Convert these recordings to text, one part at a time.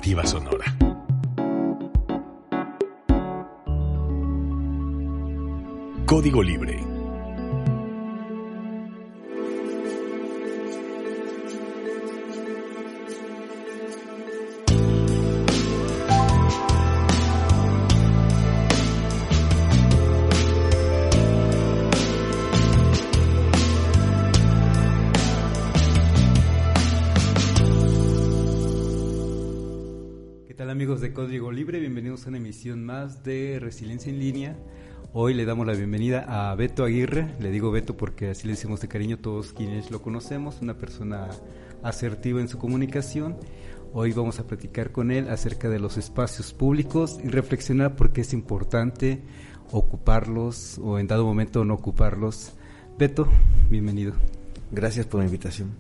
Alternativa Sonora. Código Libre. Amigos de Código Libre, bienvenidos a una emisión más de Resiliencia en Línea. Hoy le damos la bienvenida a Beto Aguirre. Le digo Beto porque así le decimos de cariño todos quienes lo conocemos, una persona asertiva en su comunicación. Hoy vamos a platicar con él acerca de los espacios públicos y reflexionar por qué es importante ocuparlos o en dado momento no ocuparlos. Beto, bienvenido. Gracias por la invitación.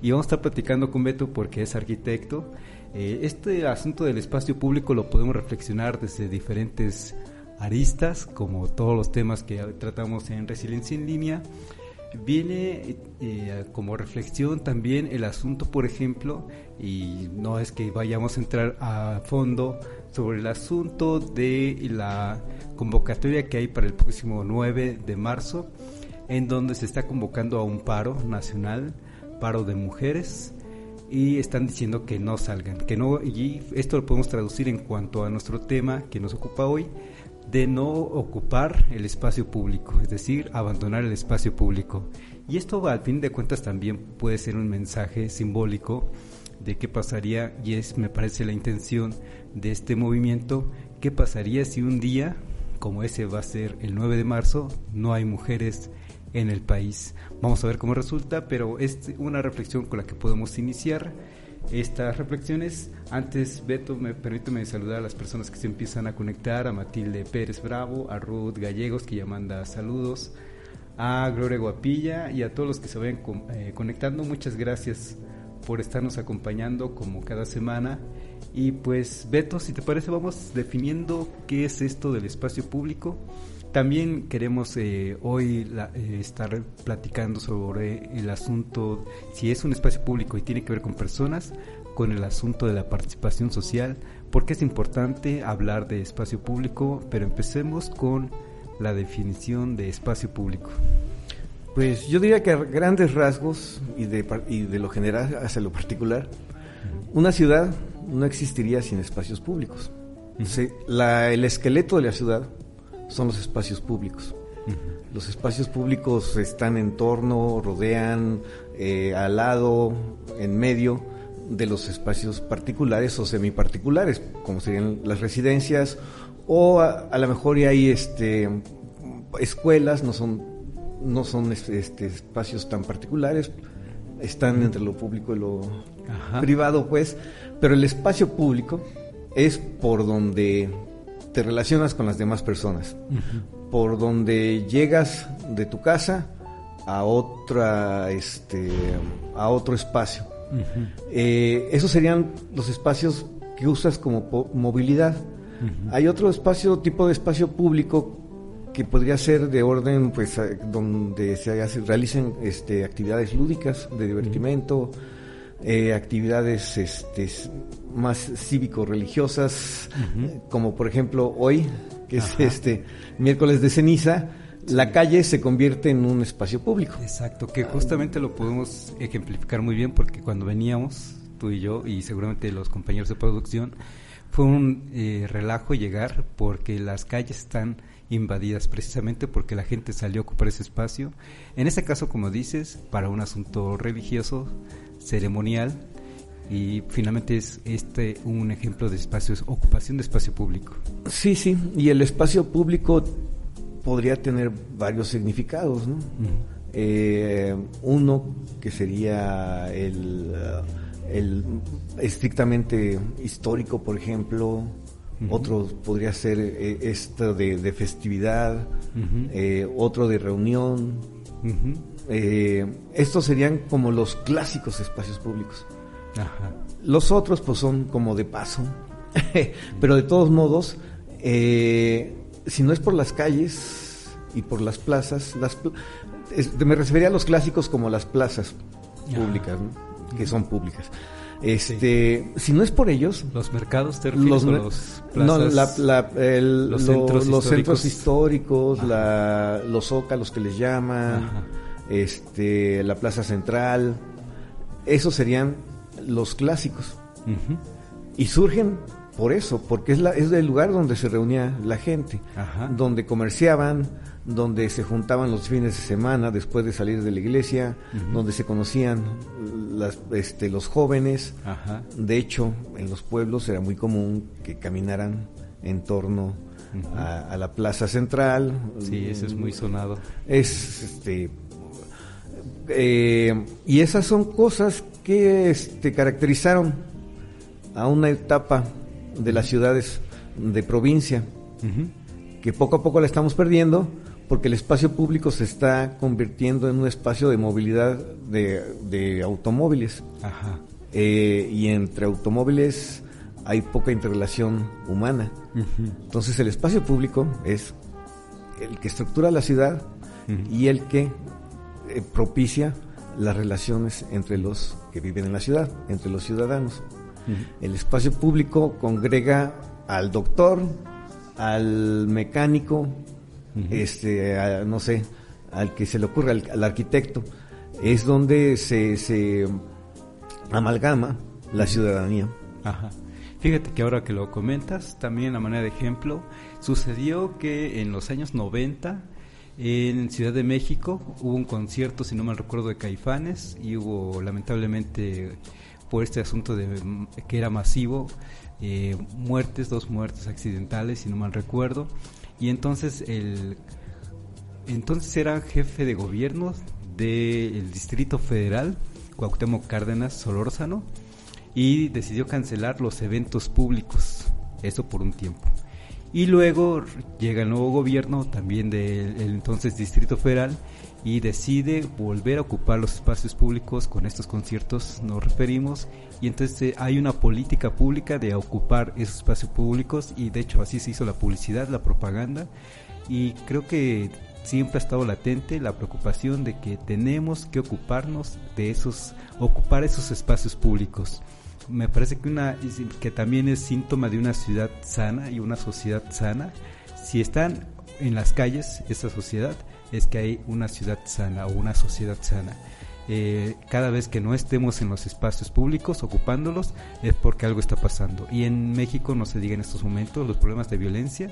Y vamos a estar platicando con Beto porque es arquitecto. Este asunto del espacio público lo podemos reflexionar desde diferentes aristas, como todos los temas que tratamos en Resiliencia en Línea. Viene como reflexión también el asunto, por ejemplo, y no es que vayamos a entrar a fondo sobre el asunto de la convocatoria que hay para el próximo 9 de marzo, en donde se está convocando a un paro nacional, paro de mujeres, y están diciendo que no salgan, que no, y esto lo podemos traducir en cuanto a nuestro tema que nos ocupa hoy, de no ocupar el espacio público, es decir, abandonar el espacio público. Y esto al fin de cuentas también puede ser un mensaje simbólico de qué pasaría, y es, me parece, la intención de este movimiento, qué pasaría si un día, como ese va a ser el 9 de marzo, no hay mujeres en el país. Vamos a ver cómo resulta, pero es una reflexión con la que podemos iniciar estas reflexiones. Antes, Beto, permíteme saludar a las personas que se empiezan a conectar, a Matilde Pérez Bravo, a Ruth Gallegos, que ya manda saludos, a Gloria Guapilla y a todos los que se vayan conectando. Muchas gracias por estarnos acompañando como cada semana. Y pues, Beto, si te parece, vamos definiendo qué es esto del espacio público. También queremos hoy estar platicando sobre el asunto, si es un espacio público y tiene que ver con personas, con el asunto de la participación social, porque es importante hablar de espacio público, pero empecemos con la definición de espacio público. Pues yo diría que a grandes rasgos y de lo general hacia lo particular, una ciudad no existiría sin espacios públicos. El esqueleto de la ciudad son los espacios públicos. Los espacios públicos están en torno, rodean, al lado, en medio de los espacios particulares o semiparticulares, como serían las residencias, o a lo mejor hay escuelas, no son espacios tan particulares, están entre lo público y lo privado, pues, pero el espacio público es por donde te relacionas con las demás personas, por donde llegas de tu casa a otro espacio. Esos serían los espacios que usas como movilidad. Hay otro tipo de espacio público que podría ser de orden, pues, donde se realicen actividades lúdicas de divertimento, actividades más cívico-religiosas, como por ejemplo hoy, que es miércoles de ceniza, la calle se convierte en un espacio público. Exacto, que justamente lo podemos ejemplificar muy bien, porque cuando veníamos, tú y yo, y seguramente los compañeros de producción, fue un relajo llegar, porque las calles están invadidas precisamente porque la gente salió a ocupar ese espacio, en este caso, como dices, para un asunto religioso, ceremonial, y finalmente es un ejemplo de ocupación de espacio público. Sí, y el espacio público podría tener varios significados, ¿no? Uno que sería el estrictamente histórico, por ejemplo. Otro podría ser esto de festividad, otro de reunión. Estos serían como los clásicos espacios públicos. Los otros pues son como de paso, pero de todos modos, si no es por las calles y por las plazas, me refería a los clásicos como las plazas públicas, ¿no? que son públicas. Si no es por ellos, los mercados, ¿te refieres, o los plazas, los centros históricos, los zócalos que les llaman, la plaza central, esos serían los clásicos. Y surgen por eso, porque es el lugar donde se reunía la gente, donde comerciaban, donde se juntaban los fines de semana después de salir de la iglesia, donde se conocían los jóvenes. De hecho, en los pueblos era muy común que caminaran en torno a la plaza central. Sí, eso es muy sonado. Y esas son cosas que caracterizaron a una etapa de las ciudades de provincia, que poco a poco la estamos perdiendo, porque el espacio público se está convirtiendo en un espacio de movilidad de automóviles. Y entre automóviles hay poca interrelación humana. Entonces el espacio público es el que estructura la ciudad y el que propicia las relaciones entre los que viven en la ciudad, entre los ciudadanos. El espacio público congrega al doctor, al mecánico, no sé, al que se le ocurra, al arquitecto. Es donde se amalgama la ciudadanía. Fíjate que ahora que lo comentas, también a manera de ejemplo, sucedió que en los años 90 en Ciudad de México hubo un concierto, si no mal recuerdo, de Caifanes, y hubo lamentablemente, por este asunto de que era masivo, 2 muertes accidentales, si no mal recuerdo. Y entonces era jefe de gobierno del Distrito Federal, Cuauhtémoc Cárdenas Solórzano, y decidió cancelar los eventos públicos, eso por un tiempo. Y luego llega el nuevo gobierno, también del entonces Distrito Federal, y decide volver a ocupar los espacios públicos. Con estos conciertos nos referimos, y entonces hay una política pública de ocupar esos espacios públicos, y de hecho así se hizo la publicidad, la propaganda, y creo que siempre ha estado latente la preocupación de que tenemos que ocuparnos de ocupar esos espacios públicos. Me parece que también es síntoma de una ciudad sana y una sociedad sana. Si están en las calles esta sociedad, es que hay una ciudad sana o una sociedad sana. Cada vez que no estemos en los espacios públicos ocupándolos, es porque algo está pasando. Y en México, no se diga en estos momentos, los problemas de violencia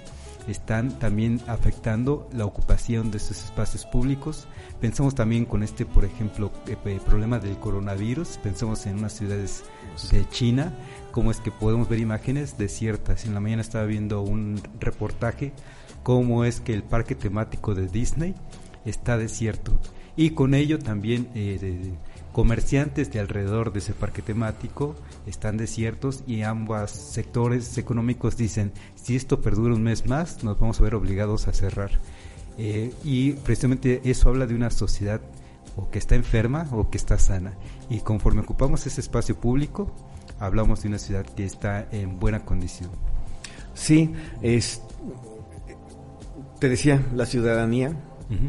están también afectando la ocupación de esos espacios públicos. Pensamos también con por ejemplo, problema del coronavirus, pensamos en unas ciudades de China, cómo es que podemos ver imágenes desiertas. En la mañana estaba viendo un reportaje, cómo es que el parque temático de Disney está desierto, y con ello también comerciantes de alrededor de ese parque temático están desiertos, y ambos sectores económicos dicen, si esto perdura un mes más, nos vamos a ver obligados a cerrar. Y precisamente eso habla de una sociedad o que está enferma o que está sana, y conforme ocupamos ese espacio público, hablamos de una ciudad que está en buena condición. Sí, te decía, la ciudadanía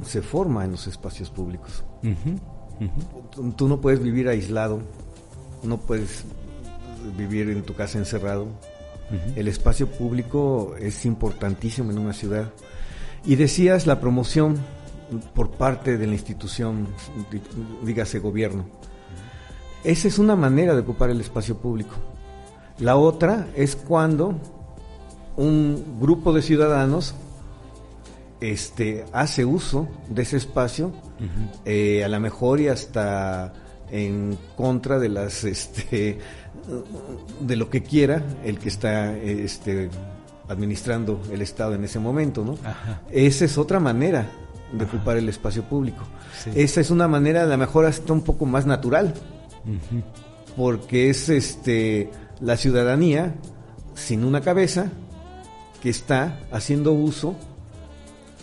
se forma en los espacios públicos. Tú no puedes vivir aislado, no puedes vivir en tu casa encerrado. El espacio público es importantísimo en una ciudad. Y decías la promoción por parte de la institución, dígase gobierno. Esa es una manera de ocupar el espacio público. La otra es cuando un grupo de ciudadanos hace uso de ese espacio, a lo mejor y hasta en contra de de lo que quiera el que está administrando el Estado en ese momento, ¿no? Esa es otra manera de ocupar el espacio público. Sí. Esa es una manera, a lo mejor hasta un poco más natural, porque es la ciudadanía sin una cabeza que está haciendo uso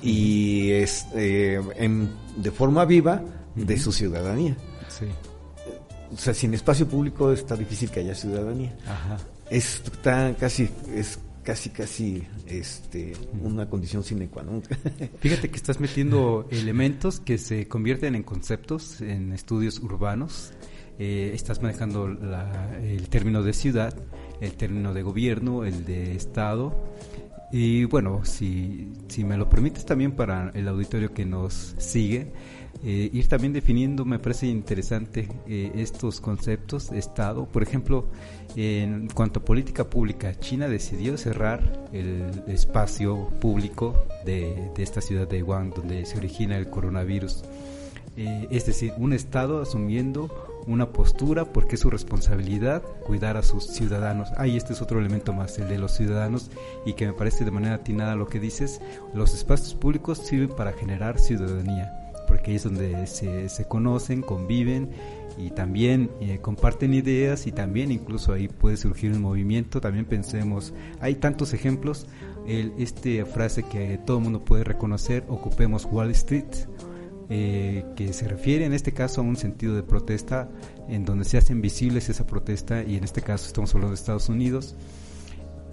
y de forma viva de su ciudadanía. Sí. O sea, sin espacio público está difícil que haya ciudadanía. Es casi una condición sine qua non. Fíjate que estás metiendo elementos que se convierten en conceptos en estudios urbanos. estás manejando el término de ciudad, el término de gobierno, el de estado. Y bueno, si me lo permites también para el auditorio que nos sigue, ir también definiendo, me parece interesante estos conceptos de Estado. Por ejemplo, en cuanto a política pública, China decidió cerrar el espacio público de esta ciudad de Wuhan, donde se origina el coronavirus. Es decir, un Estado asumiendo una postura porque es su responsabilidad cuidar a sus ciudadanos. Este es otro elemento más, el de los ciudadanos, y que me parece de manera atinada lo que dices. Los espacios públicos sirven para generar ciudadanía, porque ahí es donde se conocen, conviven y también comparten ideas, y también incluso ahí puede surgir un movimiento. También pensemos, hay tantos ejemplos, esta frase que todo el mundo puede reconocer, ocupemos Wall Street, que se refiere en este caso a un sentido de protesta en donde se hacen visibles esa protesta, y en este caso estamos hablando de Estados Unidos.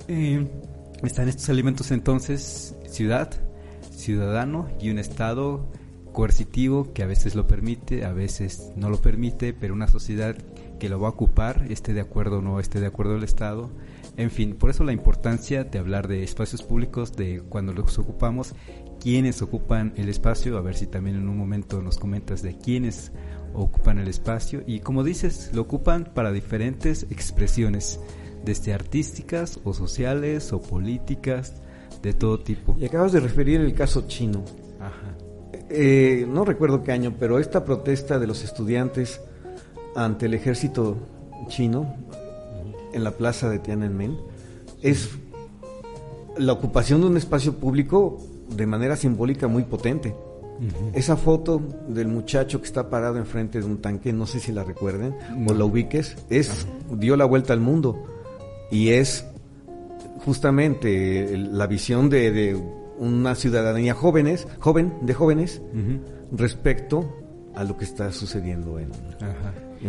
Están estos elementos entonces: ciudad, ciudadano y un Estado coercitivo que a veces lo permite, a veces no lo permite, pero una sociedad que lo va a ocupar, esté de acuerdo o no esté de acuerdo el Estado. En fin, por eso la importancia de hablar de espacios públicos, de cuando los ocupamos, quiénes ocupan el espacio. A ver si también en un momento nos comentas de quiénes ocupan el espacio, y como dices, lo ocupan para diferentes expresiones, desde artísticas o sociales o políticas, de todo tipo. Y acabas de referir el caso chino. Ajá. No recuerdo qué año, pero esta protesta de los estudiantes ante el ejército chino en la plaza de Tiananmen es la ocupación de un espacio público de manera simbólica muy potente. Uh-huh. Esa foto del muchacho que está parado enfrente de un tanque, no sé si la recuerden o la ubiques, dio la vuelta al mundo, y es justamente la visión de una ciudadanía joven de jóvenes, uh-huh, respecto a lo que está sucediendo en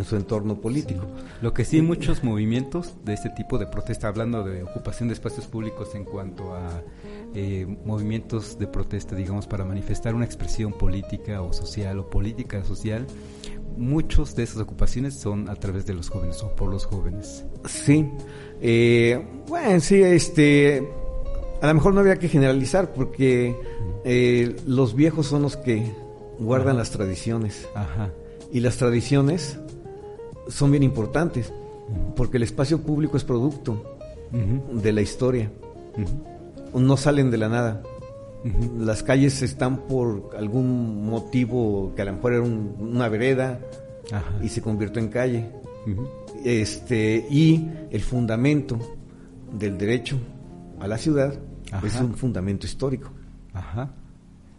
su entorno político. Sí. Lo que sí, muchos movimientos de este tipo de protesta, hablando de ocupación de espacios públicos en cuanto a movimientos de protesta, digamos, para manifestar una expresión política o social o política social, muchos de esas ocupaciones son a través de los jóvenes o por los jóvenes. Sí, bueno, sí, a lo mejor no había que generalizar, porque los viejos son los que guardan las tradiciones. Ajá. Y las tradiciones son bien importantes, porque el espacio público es producto de la historia. No salen de la nada. Las calles están por algún motivo que a lo mejor era una vereda. Ajá. Y se convirtió en calle. Y el fundamento del derecho a la ciudad, ajá, es un fundamento histórico. Ajá.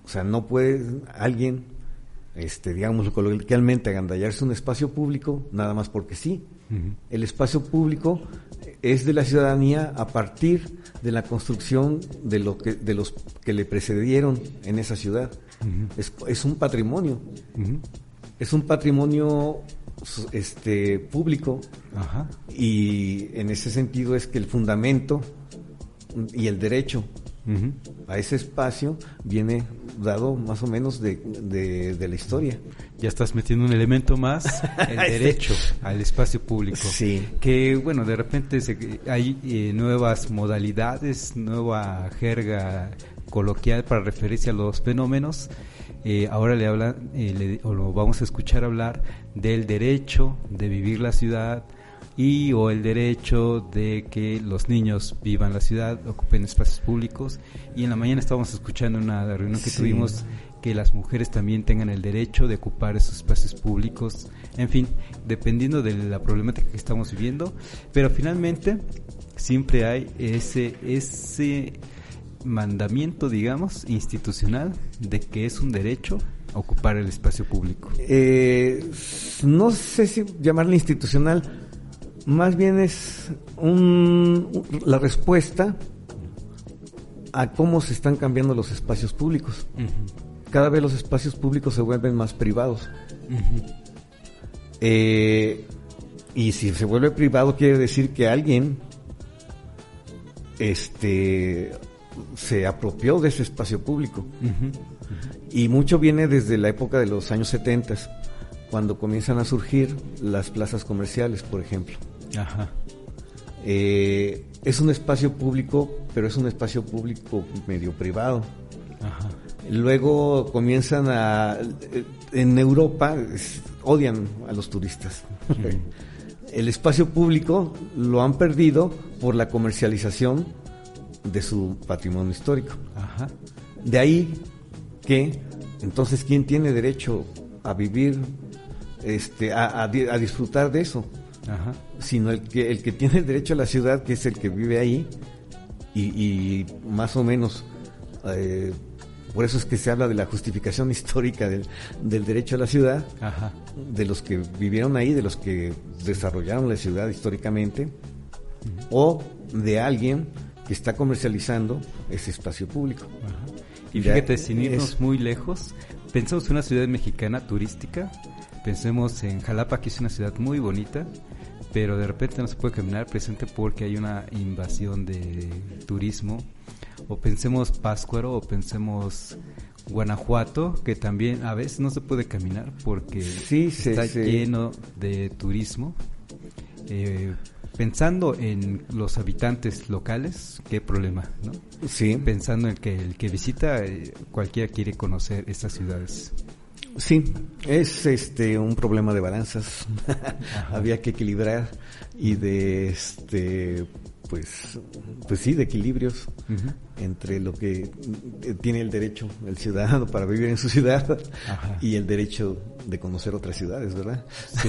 O sea, no puede alguien, digamos coloquialmente, agandallarse un espacio público nada más porque sí. Uh-huh. El espacio público es de la ciudadanía a partir de la construcción de los que le precedieron en esa ciudad. Uh-huh. Es un patrimonio. Uh-huh. Es un patrimonio público. Ajá. Y en ese sentido es que el fundamento y el derecho, uh-huh, a ese espacio viene dado más o menos de la historia. Ya estás metiendo un elemento más, el derecho al espacio público. Sí. Que bueno, de repente hay nuevas modalidades, nueva jerga coloquial para referirse a los fenómenos. Ahora le hablan, o lo vamos a escuchar hablar del derecho de vivir la ciudad, o el derecho de que los niños vivan la ciudad, ocupen espacios públicos. Y en la mañana estábamos escuchando una reunión que tuvimos, que las mujeres también tengan el derecho de ocupar esos espacios públicos. En fin, dependiendo de la problemática que estamos viviendo, pero finalmente siempre hay ese mandamiento, digamos, institucional, de que es un derecho ocupar el espacio público. No sé si llamarle institucional, más bien es la respuesta a cómo se están cambiando los espacios públicos. Uh-huh. Cada vez los espacios públicos se vuelven más privados. Uh-huh. Y si se vuelve privado quiere decir que alguien se apropió de ese espacio público. Uh-huh. Uh-huh. Y mucho viene desde la época de los años 70, cuando comienzan a surgir las plazas comerciales, por ejemplo. Ajá. Es un espacio público, pero es un espacio público medio privado. Ajá. Luego comienzan en Europa odian a los turistas. El espacio público lo han perdido por la comercialización de su patrimonio histórico. Ajá. De ahí que, entonces, ¿quién tiene derecho a vivir, a disfrutar de eso? Ajá. Sino el que tiene el derecho a la ciudad, que es el que vive ahí, y más o menos, por eso es que se habla de la justificación histórica del derecho a la ciudad. Ajá. De los que vivieron ahí, de los que desarrollaron la ciudad históricamente, o de alguien que está comercializando ese espacio público. Ajá. Y fíjate, sin irnos muy lejos, pensemos en una ciudad mexicana turística, pensemos en Jalapa, que es una ciudad muy bonita, pero de repente no se puede caminar presente porque hay una invasión de turismo. O pensemos Pátzcuaro, o pensemos Guanajuato, que también a veces no se puede caminar porque está lleno de turismo. Pensando en los habitantes locales, qué problema, ¿no? Sí. Pensando en que el que visita, cualquiera quiere conocer estas ciudades. Sí, es un problema de balanzas. Había que equilibrar y de pues sí, de equilibrios entre lo que tiene el derecho el ciudadano para vivir en su ciudad. Ajá. Y el derecho de conocer otras ciudades, ¿verdad? Sí.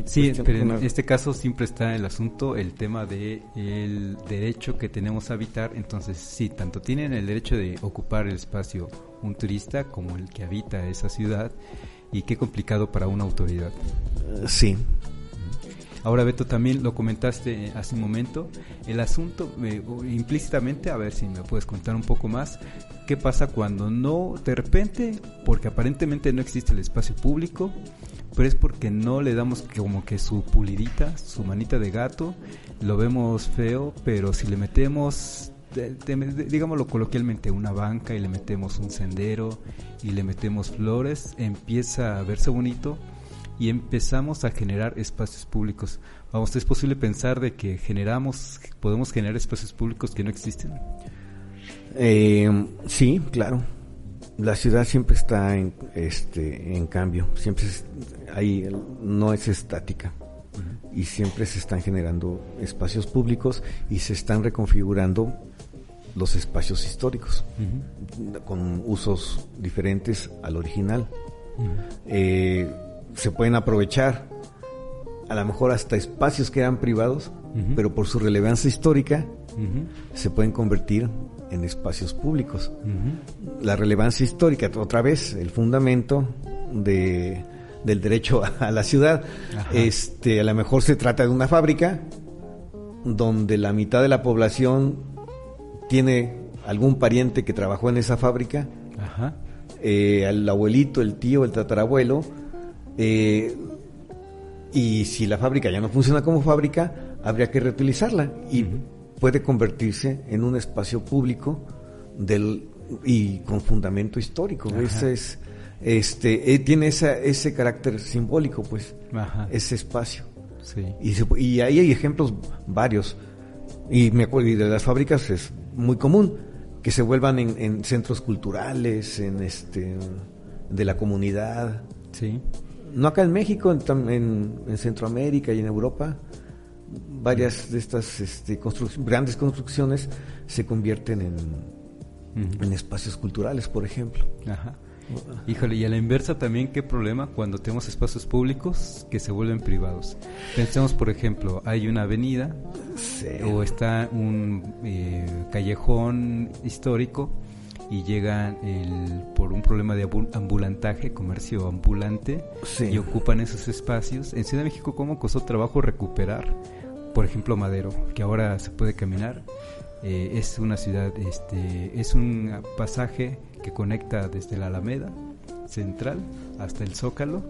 Sí, pero en este caso siempre está el asunto, el tema de el derecho que tenemos a habitar. Entonces, sí, tanto tienen el derecho de ocupar el espacio un turista como el que habita esa ciudad, y qué complicado para una autoridad. Sí. Ahora, Beto, también lo comentaste hace un momento, el asunto implícitamente, a ver si me puedes contar un poco más, ¿qué pasa cuando no, de repente, porque aparentemente no existe el espacio público, pero es porque no le damos como que su pulidita, su manita de gato, lo vemos feo, pero si le metemos, digámoslo coloquialmente, una banca, y le metemos un sendero y le metemos flores, empieza a verse bonito y empezamos a generar espacios públicos. Vamos, ¿es posible pensar de que podemos generar espacios públicos que no existen? Sí, claro. La ciudad siempre está en cambio, siempre ahí no es estática. Y siempre se están generando espacios públicos y se están reconfigurando los espacios históricos con usos diferentes al original. Se pueden aprovechar a lo mejor hasta espacios que eran privados, pero por su relevancia histórica se pueden convertir en espacios públicos. La relevancia histórica, otra vez, el fundamento del derecho a la ciudad. A lo mejor se trata de una fábrica donde la mitad de la población tiene algún pariente que trabajó en esa fábrica. El abuelito, el tío, el tatarabuelo. Y si la fábrica ya no funciona como fábrica, habría que reutilizarla y puede convertirse en un espacio público y con fundamento histórico. Tiene ese carácter simbólico, pues, ese espacio. Sí. Y ahí hay ejemplos varios. Y me acuerdo, y de las fábricas es muy común que se vuelvan en centros culturales, de la comunidad. Sí. No acá en México, en Centroamérica y en Europa, varias de estas grandes construcciones se convierten en espacios culturales, por ejemplo. Ajá. Híjole, y a la inversa también, qué problema cuando tenemos espacios públicos que se vuelven privados. Pensemos, por ejemplo, hay una avenida o está un callejón histórico y llegan por un problema de ambulantaje, comercio ambulante, y ocupan esos espacios. En Ciudad de México, ¿cómo costó trabajo recuperar, por ejemplo, Madero, que ahora se puede caminar? Es una ciudad, es un pasaje que conecta desde la Alameda Central hasta el Zócalo,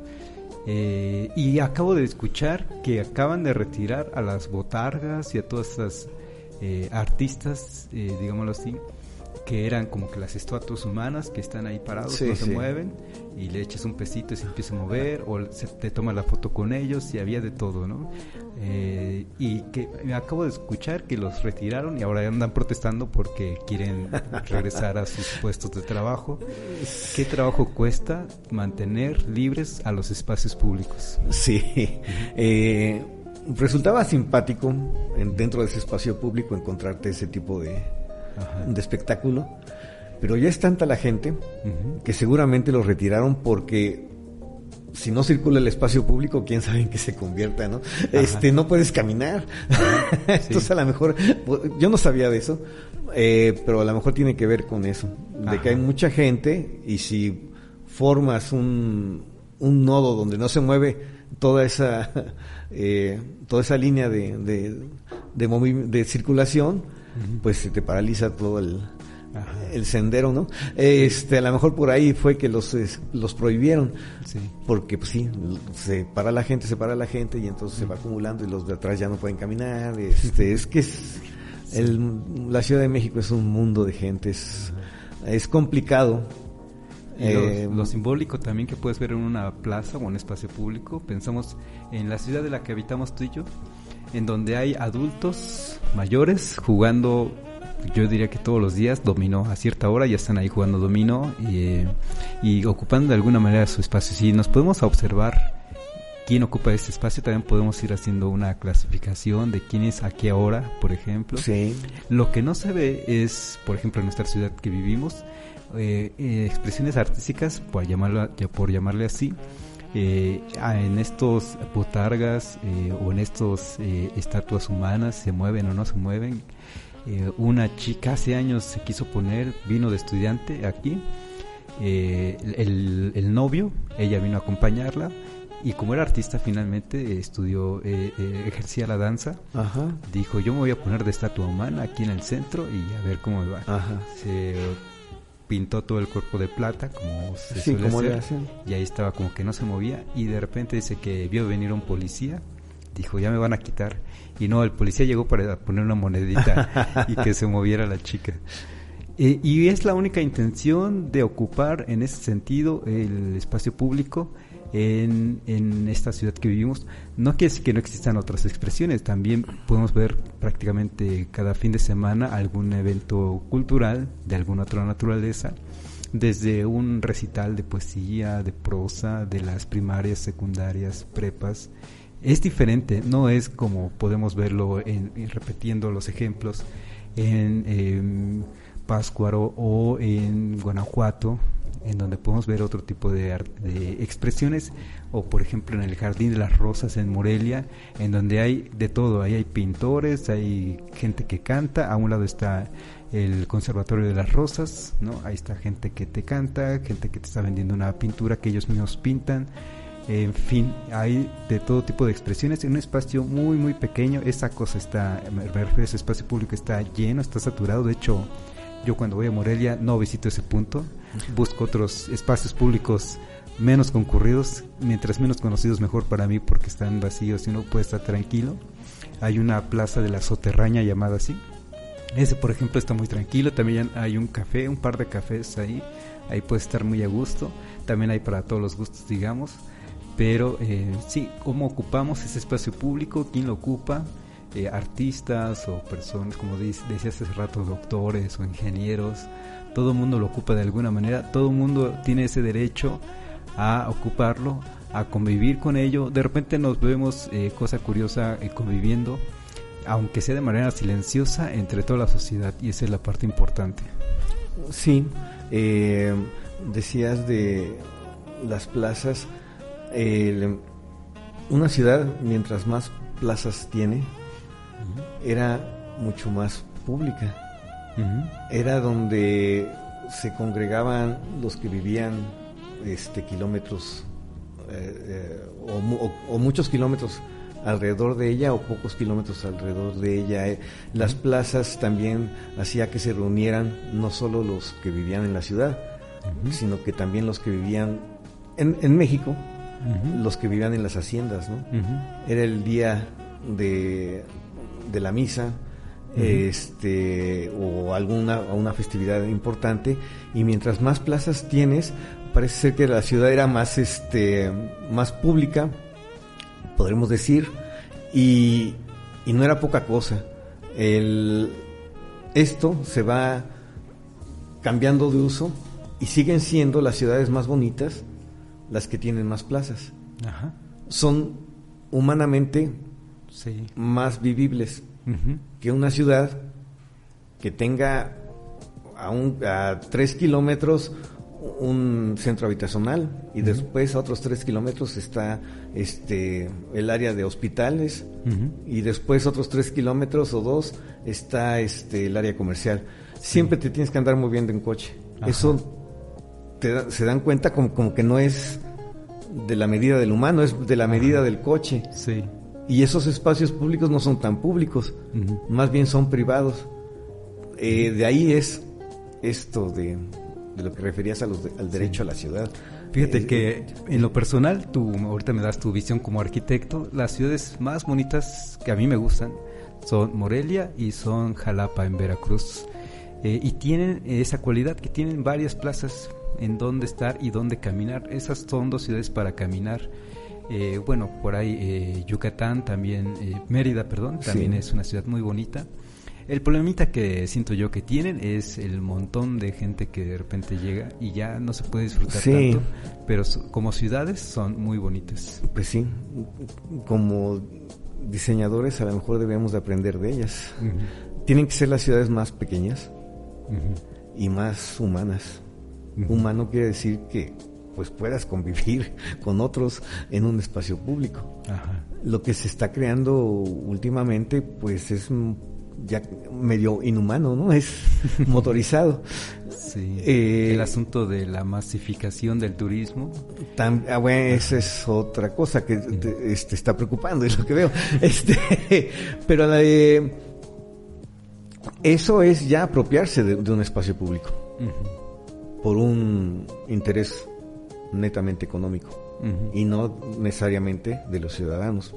y acabo de escuchar que acaban de retirar a las botargas y a todas esas artistas, digámoslo así, que eran como que las estatuas humanas que están ahí parados, Sí, no sí. se mueven, y le echas un pesito y se empieza a mover, o te tomas la foto con ellos, y había de todo, ¿no? Y que me acabo de escuchar que los retiraron y ahora andan protestando porque quieren regresar a sus puestos de trabajo. ¿Qué trabajo cuesta mantener libres a los espacios públicos? Sí, resultaba simpático dentro de ese espacio público encontrarte ese tipo de espectáculo, pero ya es tanta la gente que seguramente los retiraron porque si no circula el espacio público, quién sabe en qué se convierta, ¿no? No puedes caminar. Entonces Sí. a lo mejor, yo no sabía de eso, pero a lo mejor tiene que ver con eso, de que hay mucha gente y si formas un nodo donde no se mueve toda esa línea de circulación, pues se te paraliza todo el sendero, ¿no? A lo mejor por ahí fue que los prohibieron, Sí. porque pues sí, se para la gente y entonces se va acumulando y los de atrás ya no pueden caminar. Es que la Ciudad de México es un mundo de gente, es complicado. Y lo simbólico también que puedes ver en una plaza o en un espacio público. Pensamos en la ciudad de la que habitamos tú y yo, en donde hay adultos mayores jugando, yo diría que todos los días, dominó. A cierta hora ya están ahí jugando dominó y ocupando de alguna manera su espacio. Si nos podemos observar quién ocupa este espacio, también podemos ir haciendo una clasificación de quién es a qué hora, por ejemplo. Sí. Lo que no se ve es, por ejemplo, en nuestra ciudad que vivimos, expresiones artísticas, por llamarle así, en estos botargas o en estos estatuas humanas, se mueven o no se mueven. Una chica hace años se quiso poner, vino de estudiante aquí, el novio, ella vino a acompañarla, y como era artista finalmente estudió, ejercía la danza. Ajá. Dijo, yo me voy a poner de estatua humana aquí en el centro y a ver cómo me va. Ajá. Se pintó todo el cuerpo de plata, como se Sí, suele como le hacer, hacen. y ahí estaba como que no se movía, y de repente dice que vio venir un policía, dijo, ya me van a quitar, y no, el policía llegó para poner una monedita y que se moviera la chica. Y es la única intención de ocupar en ese sentido el espacio público en esta ciudad que vivimos. No quiere decir que no existan otras expresiones, también podemos ver prácticamente cada fin de semana algún evento cultural de alguna otra naturaleza, desde un recital de poesía, de prosa, de las primarias, secundarias, prepas. Es diferente, no es como podemos verlo repitiendo los ejemplos en Pátzcuaro o en Guanajuato, en donde podemos ver otro tipo de expresiones, o por ejemplo en el Jardín de las Rosas en Morelia, en donde hay de todo. Ahí hay pintores, hay gente que canta, a un lado está el Conservatorio de las Rosas, ¿no? Ahí está gente que te canta, gente que te está vendiendo una pintura que ellos mismos pintan. En fin, hay de todo tipo de expresiones en un espacio muy muy pequeño. Esa cosa está, me refiero a ese espacio público, está lleno, está saturado. De hecho, yo cuando voy a Morelia no visito ese punto, busco otros espacios públicos menos concurridos, mientras menos conocidos mejor para mí, porque están vacíos y uno puede estar tranquilo. Hay una plaza de la Soterraña llamada así, ese por ejemplo está muy tranquilo. También hay un café, un par de cafés ahí puedes estar muy a gusto. También hay para todos los gustos, digamos. Pero sí, ¿cómo ocupamos ese espacio público? ¿Quién lo ocupa? Artistas o personas, como decías hace rato, doctores o ingenieros. Todo el mundo lo ocupa de alguna manera. Todo el mundo tiene ese derecho a ocuparlo, a convivir con ello. De repente nos vemos, cosa curiosa, conviviendo, aunque sea de manera silenciosa, entre toda la sociedad, y esa es la parte importante. Sí, decías de las plazas. Una ciudad, mientras más plazas tiene, era mucho más pública. Era donde se congregaban los que vivían kilómetros o muchos kilómetros alrededor de ella, o pocos kilómetros alrededor de ella. Las plazas también hacía que se reunieran no solo los que vivían en la ciudad, sino que también los que vivían en México, los que vivían en las haciendas, ¿no? Era el día de la misa, o una festividad importante, y mientras más plazas tienes, parece ser que la ciudad era más más pública, podremos decir, y no era poca cosa. Esto se va cambiando de uso y siguen siendo las ciudades más bonitas las que tienen más plazas. Ajá. Son humanamente más vivibles que una ciudad que tenga a 3 kilómetros un centro habitacional, y después a otros 3 kilómetros está el área de hospitales, y después otros 3 kilómetros o 2 está el área comercial. Siempre te tienes que andar moviendo en coche. Ajá. Eso se dan cuenta como que no es de la medida del humano, es de la medida del coche. Sí. Y esos espacios públicos no son tan públicos, más bien son privados. De ahí es esto de lo que referías al derecho a la ciudad. Fíjate que en lo personal, tú ahorita me das tu visión como arquitecto. Las ciudades más bonitas que a mí me gustan son Morelia y son Jalapa en Veracruz, y tienen esa cualidad que tienen varias plazas en donde estar y donde caminar. Esas son 2 ciudades para caminar. Bueno, por ahí Yucatán también, Mérida, perdón, también es una ciudad muy bonita. El problemita que siento yo que tienen es el montón de gente que de repente llega y ya no se puede disfrutar tanto, pero como ciudades son muy bonitas. Pues sí, como diseñadores a lo mejor debemos de aprender de ellas. Tienen que ser las ciudades más pequeñas y más humanas. Humano quiere decir que pues puedas convivir con otros en un espacio público. Ajá. Lo que se está creando últimamente pues es ya medio inhumano, ¿no? Es motorizado. Sí. El asunto de la masificación del turismo. Bueno, esa es otra cosa que está preocupando, es lo que veo. Pero eso es ya apropiarse de un espacio público por un interés netamente económico y no necesariamente de los ciudadanos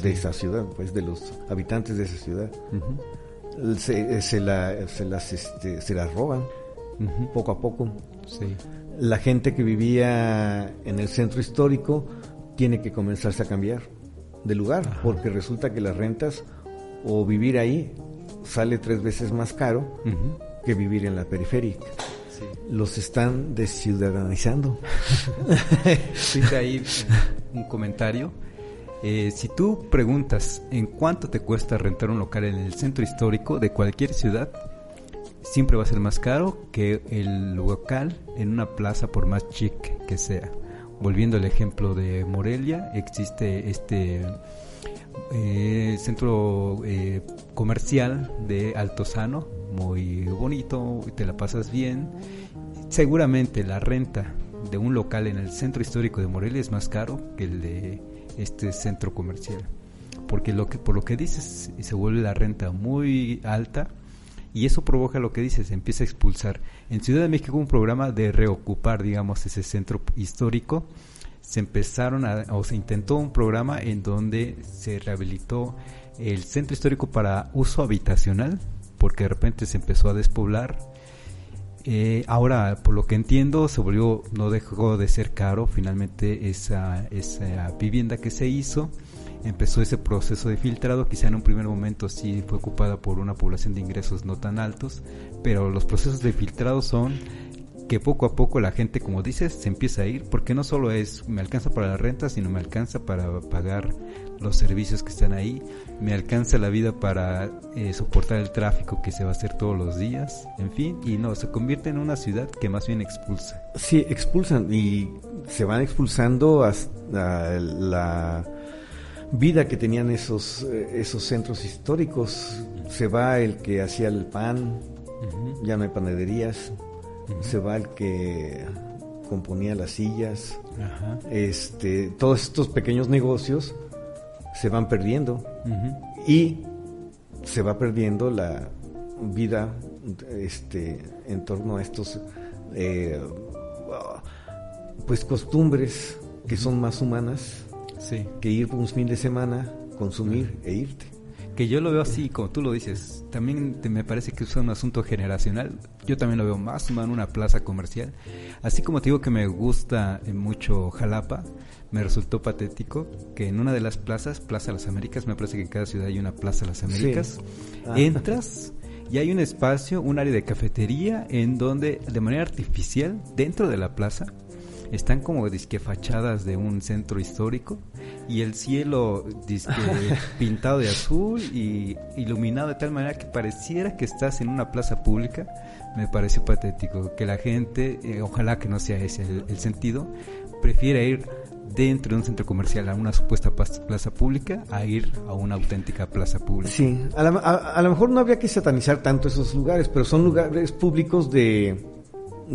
de esa ciudad, pues de los habitantes de esa ciudad. Se las roban poco a poco. Sí. La gente que vivía en el centro histórico tiene que comenzarse a cambiar de lugar. Ajá. Porque resulta que las rentas o vivir ahí sale 3 veces más caro que vivir en la periférica. Sí. Los están desciudadanizando. Sí, ahí un comentario. Si tú preguntas en cuánto te cuesta rentar un local en el centro histórico de cualquier ciudad, siempre va a ser más caro que el local en una plaza, por más chic que sea. Volviendo al ejemplo de Morelia, existe centro comercial de Altozano, muy bonito, te la pasas bien. Seguramente la renta de un local en el centro histórico de Morelia es más caro que el de este centro comercial, porque por lo que dices, se vuelve la renta muy alta y eso provoca lo que dices, empieza a expulsar. En Ciudad de México hubo un programa de reocupar, digamos, ese centro histórico. Se intentó un programa en donde se rehabilitó el centro histórico para uso habitacional, porque de repente se empezó a despoblar. Ahora, por lo que entiendo, no dejó de ser caro. Finalmente esa vivienda que se hizo, empezó ese proceso de filtrado. Quizá en un primer momento sí fue ocupada por una población de ingresos no tan altos, pero los procesos de filtrado son que poco a poco la gente, como dices, se empieza a ir, porque no solo es me alcanza para la renta, sino me alcanza para pagar los servicios que están ahí, me alcanza la vida para soportar el tráfico que se va a hacer todos los días, en fin, y no, se convierte en una ciudad que más bien expulsa. Sí, expulsan, y se van expulsando hasta la vida que tenían esos centros históricos. Se va el que hacía el pan, ya no hay panaderías. Se va el que componía las sillas. Ajá. Todos estos pequeños negocios se van perdiendo y se va perdiendo la vida en torno a estos pues costumbres que son más humanas, sí, que ir un fin de semana, consumir e irte. Que yo lo veo así, como tú lo dices, también me parece que es un asunto generacional. Yo también lo veo más en una plaza comercial. Así como te digo que me gusta mucho Jalapa, me resultó patético que en una de las plazas, Plaza Las Américas, me parece que en cada ciudad hay una Plaza Las Américas, entras y hay un espacio, un área de cafetería en donde de manera artificial, dentro de la plaza, están como disque fachadas de un centro histórico y el cielo disque pintado de azul y iluminado de tal manera que pareciera que estás en una plaza pública. Me pareció patético que la gente, ojalá que no sea ese el sentido, prefiera ir dentro de un centro comercial a una supuesta plaza pública a ir a una auténtica plaza pública. Sí, a lo mejor no habría que satanizar tanto esos lugares, pero son lugares públicos de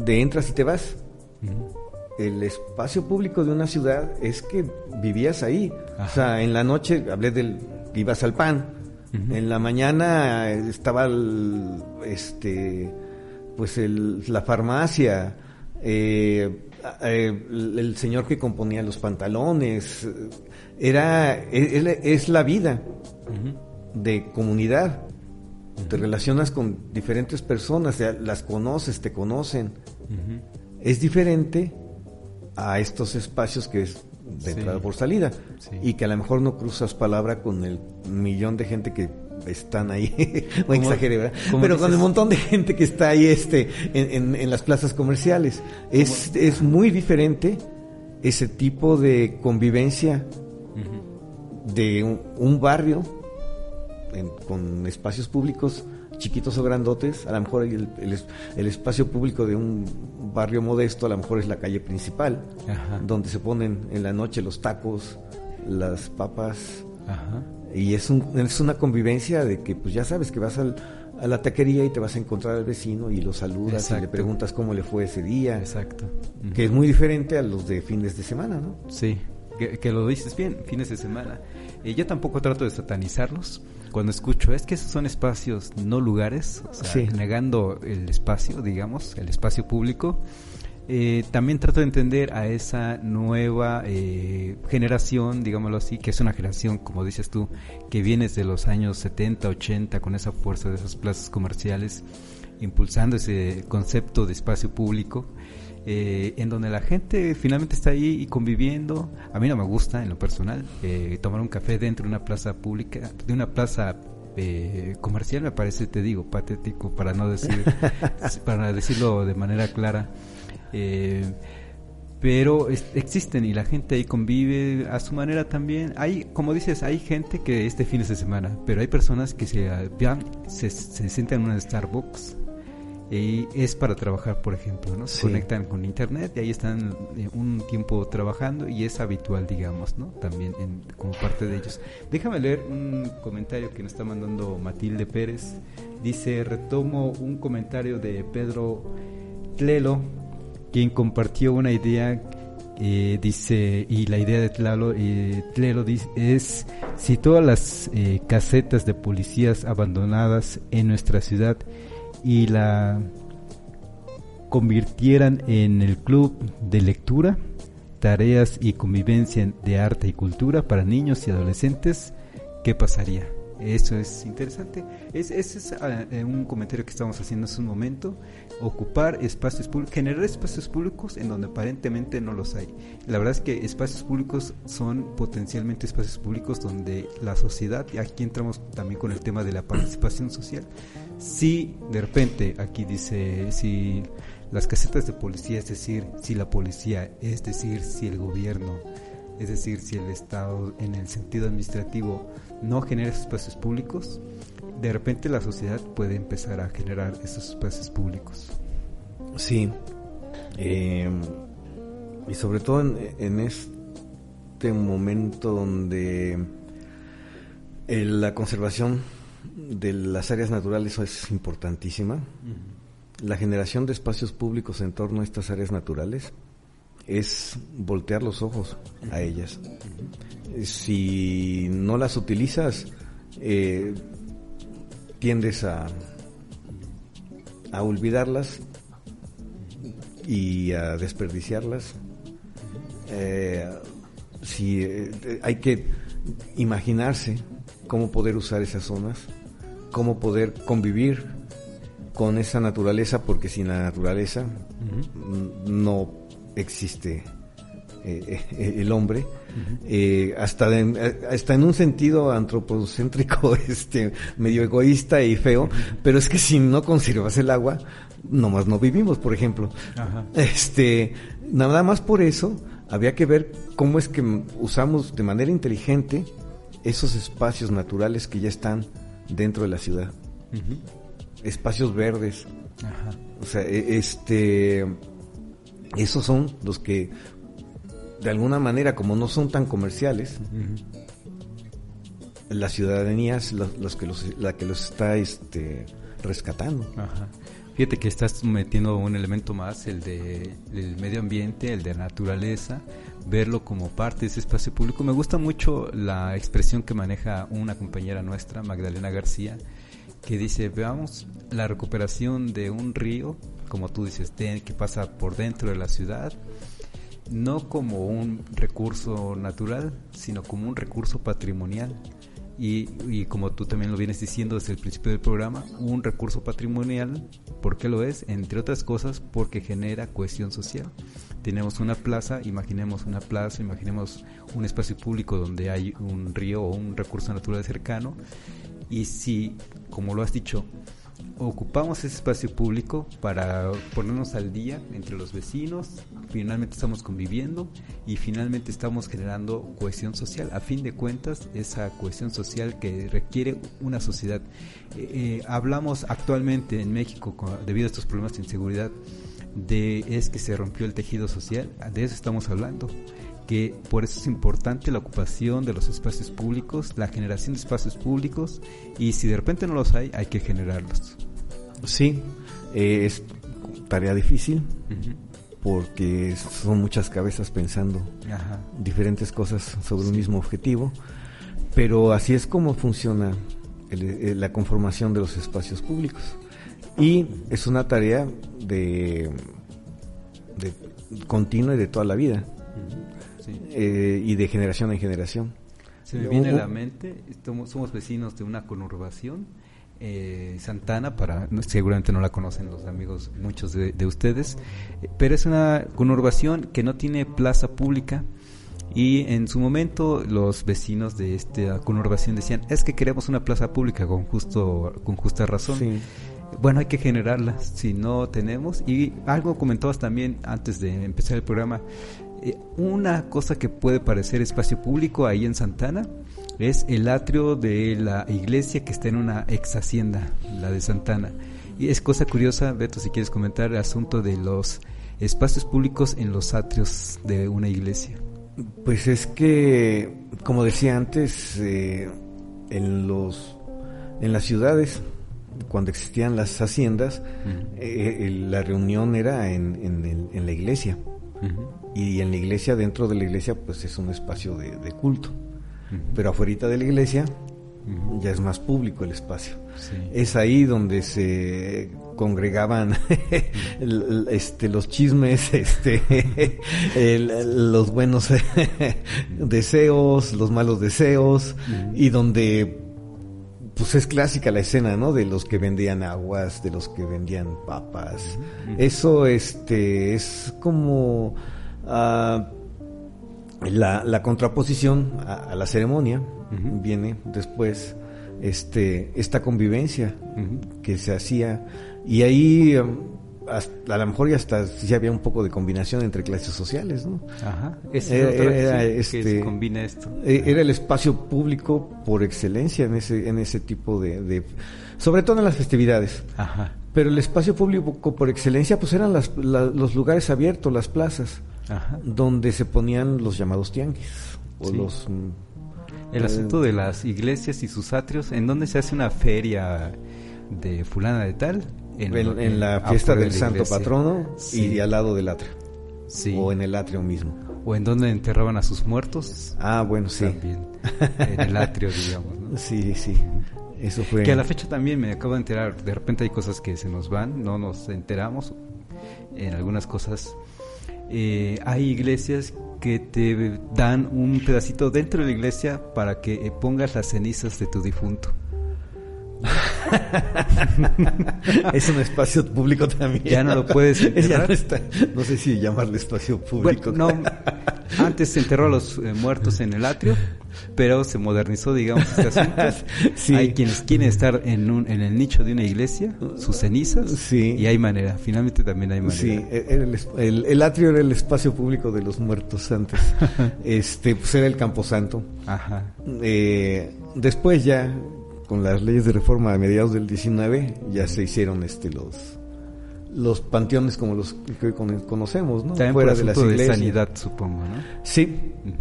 entras y te vas. Uh-huh. El espacio público de una ciudad es que vivías ahí. Ajá. O sea, en la noche hablé ibas al PAN. Uh-huh. En la mañana estaba la farmacia, el señor que componía los pantalones. Es la vida. Uh-huh. De comunidad. Uh-huh. Te relacionas con diferentes personas, las conoces, te conocen. Uh-huh. Es diferente a estos espacios que es de entrada por salida, y que a lo mejor no cruzas palabra con el millón de gente que están ahí, o exageré, ¿verdad? Pero dices, con el montón de gente que está ahí en las plazas comerciales. Es muy diferente ese tipo de convivencia uh-huh. de un barrio con espacios públicos chiquitos o grandotes. A lo mejor el espacio público de un barrio modesto a lo mejor es la calle principal. Ajá. Donde se ponen en la noche los tacos, las papas. Ajá. Y es una convivencia de que pues ya sabes que vas a la taquería y te vas a encontrar al vecino y lo saludas. Exacto. Y le preguntas cómo le fue ese día. Exacto. Uh-huh. Que es muy diferente a los de fines de semana, ¿no? Sí, que lo dices bien, fines de semana. Yo tampoco trato de satanizarlos. Cuando escucho, es que esos son espacios, no lugares, o sea, sí. Negando el espacio, digamos, el espacio público. También trato de entender a esa nueva generación, digámoslo así, que es una generación, como dices tú, que viene de los años 70, 80, con esa fuerza de esas plazas comerciales, impulsando ese concepto de espacio público. En donde la gente finalmente está ahí y conviviendo. A mí no me gusta, en lo personal, tomar un café dentro de una plaza pública, de una plaza comercial. Me parece, te digo, patético, para decirlo de manera clara. Pero existen y la gente ahí convive a su manera también. Hay, como dices, hay gente que es de fines de semana, pero hay personas que se sientan en un Starbucks y es para trabajar, por ejemplo, ¿no? Se sí. Conectan con internet y ahí están un tiempo trabajando y es habitual, digamos, ¿no? También como parte de ellos. Déjame leer un comentario que nos está mandando Matilde Pérez. Dice, retomo un comentario de Pedro Tlelo, quien compartió una idea, dice, y la idea de Tlelo dice, es si todas las casetas de policías abandonadas en nuestra ciudad y la convirtieran en el club de lectura, tareas y convivencia de arte y cultura para niños y adolescentes, ¿qué pasaría? Eso es interesante. Ese es un comentario que estamos haciendo hace un momento. Ocupar espacios públicos, generar espacios públicos en donde aparentemente no los hay. La verdad es que espacios públicos son potencialmente espacios públicos donde la sociedad, y aquí entramos también con el tema de la participación social. Si de repente, aquí dice, si las casetas de policía, es decir, si la policía, es decir, si el gobierno, es decir, si el Estado en el sentido administrativo no genera esos espacios públicos, de repente la sociedad puede empezar a generar esos espacios públicos. Sí, y sobre todo en este momento donde la conservación de las áreas naturales es importantísima. Uh-huh. La generación de espacios públicos en torno a estas áreas naturales es voltear los ojos a ellas. Uh-huh. Si no las utilizas, tiendes a olvidarlas y a desperdiciarlas. Si hay que imaginarse cómo poder usar esas zonas, cómo poder convivir con esa naturaleza, porque sin la naturaleza no existe el hombre. Hasta en un sentido antropocéntrico, medio egoísta y feo, pero es que si no conservas el agua, nomás no vivimos, por ejemplo. Ajá. Nada más por eso había que ver cómo es que usamos de manera inteligente esos espacios naturales que ya están dentro de la ciudad. Espacios verdes. Ajá. O sea, esos son los que de alguna manera, como no son tan comerciales, la ciudadanía es la que los está rescatando. Ajá. Fíjate que estás metiendo un elemento más, el del medio ambiente, el de naturaleza, verlo como parte de ese espacio público. Me gusta mucho la expresión que maneja una compañera nuestra, Magdalena García, que dice, veamos la recuperación de un río, como tú dices, que pasa por dentro de la ciudad, no como un recurso natural, sino como un recurso patrimonial. Y como tú también lo vienes diciendo desde el principio del programa, un recurso patrimonial, ¿por qué lo es? Entre otras cosas, porque genera cohesión social. Tenemos una plaza, imaginemos un espacio público donde hay un río o un recurso natural cercano, y si, como lo has dicho, ocupamos ese espacio público para ponernos al día entre los vecinos, finalmente estamos conviviendo y finalmente estamos generando cohesión social. A fin de cuentas, esa cohesión social que requiere una sociedad. Hablamos actualmente en México, debido a estos problemas de inseguridad, es que se rompió el tejido social. De eso estamos hablando, que por eso es importante la ocupación de los espacios públicos, la generación de espacios públicos, y si de repente no los hay que generarlos. Sí, es tarea difícil, porque son muchas cabezas pensando diferentes cosas sobre un mismo objetivo, pero así es como funciona la conformación de los espacios públicos, y es una tarea de continua y de toda la vida. Sí. Y de generación en generación. Se me viene a la mente, somos vecinos de una conurbación, Santana, seguramente no la conocen los amigos, muchos de ustedes, pero es una conurbación que no tiene plaza pública, y en su momento los vecinos de esta conurbación decían, es que queremos una plaza pública con justa razón. Sí. Bueno, hay que generarla, si no tenemos. Y algo comentabas también antes de empezar el programa, una cosa que puede parecer espacio público ahí en Santana es el atrio de la iglesia que está en una ex hacienda, la de Santana. Y es cosa curiosa, Beto, si quieres comentar el asunto de los espacios públicos en los atrios de una iglesia. Pues es que, como decía antes, en las ciudades, cuando existían las haciendas, la reunión era en la iglesia. Y en la iglesia, dentro de la iglesia, pues es un espacio de culto. Pero afuera de la iglesia ya es más público el espacio. Sí. Es ahí donde se congregaban los chismes, los buenos deseos, los malos deseos, y donde pues es clásica la escena, ¿no? De los que vendían aguas, de los que vendían papas. Eso es como la contraposición a la ceremonia. Viene después esta convivencia que se hacía, y ahí a lo mejor ya hasta sí había un poco de combinación entre clases sociales, ¿no? Ajá. Que se combina esto. Era el espacio público por excelencia en ese tipo de sobre todo en las festividades. Ajá. Pero el espacio público por excelencia pues eran los lugares abiertos, las plazas, donde se ponían los llamados tianguis o los el asunto de las iglesias y sus atrios, ¿en dónde se hace una feria de fulana de tal? En la fiesta del santo patrono, y al lado del atrio. Sí. O en el atrio mismo. O en donde enterraban a sus muertos. Ah, bueno, sí. También. En el atrio, digamos, ¿no? Sí. Eso fue. Que a la fecha también me acabo de enterar. De repente hay cosas que se nos van, no nos enteramos. En algunas cosas hay iglesias que te dan un pedacito dentro de la iglesia para que pongas las cenizas de tu difunto. Es un espacio público también. Ya no lo puedes enterrar. No sé si llamarle espacio público. Bueno, no, antes se enterró a los muertos en el atrio, pero se modernizó, digamos, este asunto. Sí. Hay quienes quieren estar en el nicho de una iglesia, sus cenizas, sí. Y hay manera, finalmente también hay manera. Sí, el atrio era el espacio público de los muertos antes. Pues era el camposanto. Ajá. Después ya, con las leyes de reforma a mediados del 19, ya se hicieron los panteones como los que conocemos, ¿no? También fuera de las iglesias. De sanidad, supongo, ¿no? Sí. Uh-huh.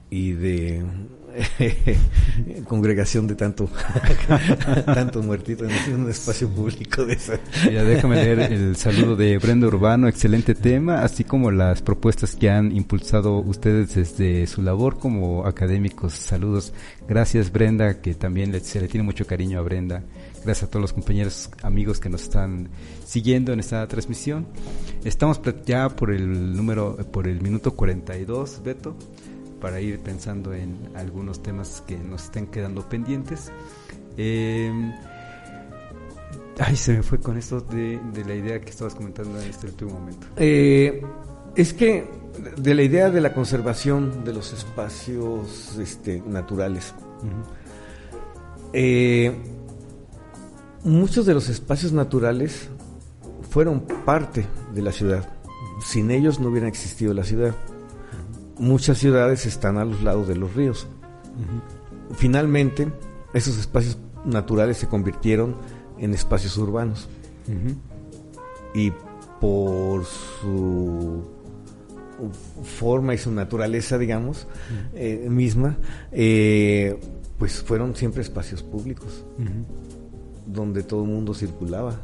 Y de congregación de tanto muertito en un espacio público de eso. Ya déjame leer el saludo de Brenda Urbano, excelente tema, así como las propuestas que han impulsado ustedes desde su labor como académicos. Saludos. Gracias, Brenda, que también se le tiene mucho cariño a Brenda. Gracias a todos los compañeros, amigos que nos están siguiendo en esta transmisión. Estamos ya por el minuto 42, Beto, para ir pensando en algunos temas que nos estén quedando pendientes. Se me fue con esto de la idea que estabas comentando en este último momento. Es que de la idea de la conservación de los espacios naturales. Uh-huh. Muchos de los espacios naturales fueron parte de la ciudad. Sin ellos no hubiera existido la ciudad. Muchas ciudades están a los lados de los ríos. Uh-huh. Finalmente, esos espacios naturales se convirtieron en espacios urbanos. Uh-huh. Y por su forma y su naturaleza, digamos, uh-huh. Misma, pues fueron siempre espacios públicos, uh-huh. donde todo el mundo circulaba,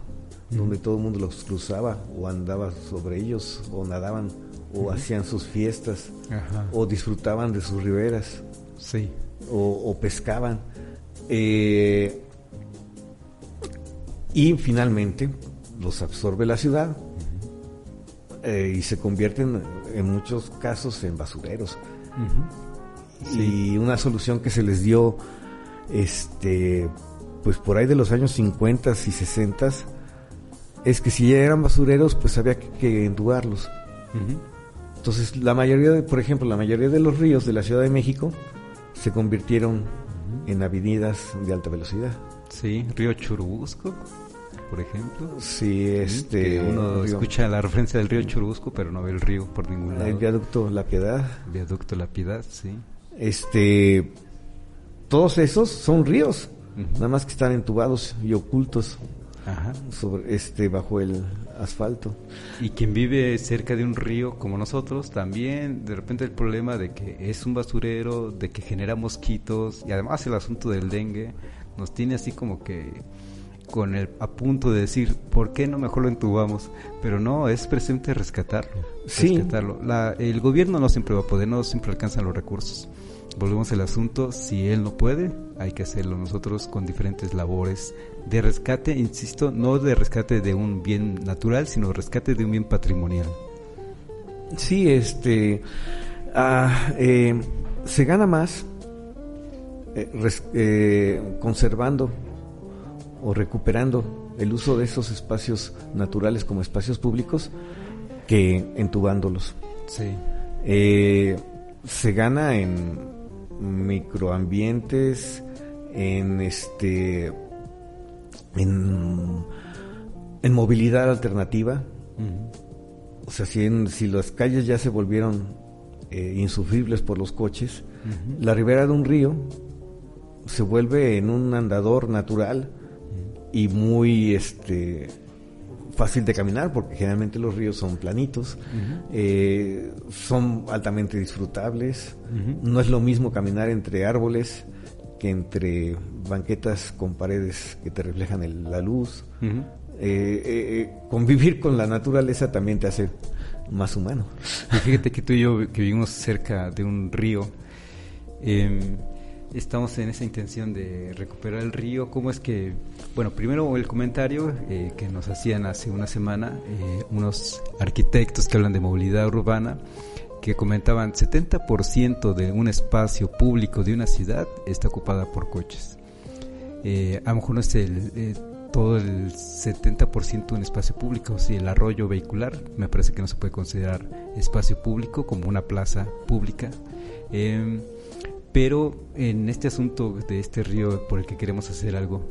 uh-huh. donde todo el mundo los cruzaba o andaba sobre ellos o nadaban o hacían sus fiestas, ajá. o disfrutaban de sus riberas, sí. o pescaban, y finalmente los absorbe la ciudad, uh-huh. Y se convierten en muchos casos en basureros, uh-huh. sí. Y una solución que se les dio pues por ahí de los años 50 y 60 es que si ya eran basureros, pues había que entubarlos. Uh-huh. Entonces, la mayoría de los ríos de la Ciudad de México se convirtieron uh-huh. en avenidas de alta velocidad. Sí, río Churubusco, por ejemplo. Sí, que uno escucha la referencia del río Churubusco, pero no ve el río por ningún lado. El viaducto La Piedad. Sí. Todos esos son ríos, uh-huh. nada más que están entubados y ocultos. Ajá. Bajo el asfalto. Y quien vive cerca de un río como nosotros, también de repente el problema de que es un basurero, de que genera mosquitos, y además el asunto del dengue nos tiene así como que a punto de decir, ¿por qué no mejor lo entubamos? Pero no, es precisamente rescatarlo. Sí. El gobierno no siempre va a poder, no siempre alcanzan los recursos. Volvemos al asunto, si él no puede, hay que hacerlo nosotros con diferentes labores de rescate, insisto, no de rescate de un bien natural, sino de rescate de un bien patrimonial. Sí, se gana más conservando o recuperando el uso de esos espacios naturales como espacios públicos que entubándolos. Sí. Se gana en microambientes, en movilidad alternativa. Uh-huh. O sea, si las calles ya se volvieron insufribles por los coches, uh-huh. la ribera de un río se vuelve en un andador natural, uh-huh. y muy fácil de caminar, porque generalmente los ríos son planitos, uh-huh. Son altamente disfrutables. Uh-huh. No es lo mismo caminar entre árboles que entre banquetas con paredes que te reflejan la luz. Uh-huh. Convivir con la naturaleza también te hace más humano. Y fíjate que tú y yo, que vivimos cerca de un río, estamos en esa intención de recuperar el río. ¿Cómo es que...? Bueno, primero el comentario que nos hacían hace una semana unos arquitectos que hablan de movilidad urbana, que comentaban 70% de un espacio público de una ciudad está ocupada por coches. A lo mejor no es todo el 70% un espacio público. Si el arroyo vehicular me parece que no se puede considerar espacio público como una plaza pública, pero en este asunto de este río por el que queremos hacer algo,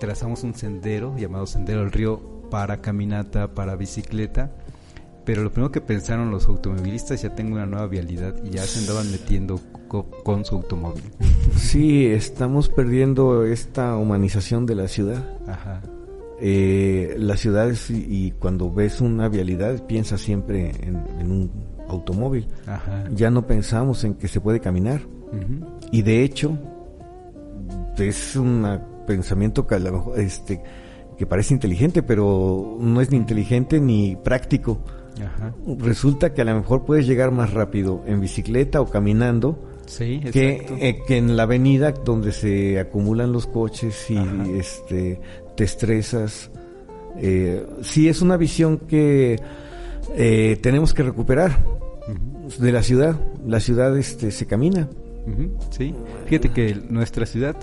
trazamos un sendero llamado Sendero del Río para caminata, para bicicleta, pero lo primero que pensaron los automovilistas: ya tengo una nueva vialidad, y ya se andaban metiendo con su automóvil. Sí, estamos perdiendo esta humanización de la ciudad. Ajá. Las ciudades, y cuando ves una vialidad piensas siempre en un automóvil. Ajá. Ya no pensamos en que se puede caminar. Uh-huh. Y de hecho es un pensamiento que a lo mejor, que parece inteligente, pero no es ni inteligente ni práctico. Ajá. Resulta que a lo mejor puedes llegar más rápido en bicicleta o caminando, sí, que en la avenida donde se acumulan los coches y te estresas. Sí, es una visión que tenemos que recuperar. Uh-huh. De la ciudad. La ciudad se camina. Uh-huh. Sí, fíjate que nuestra ciudad,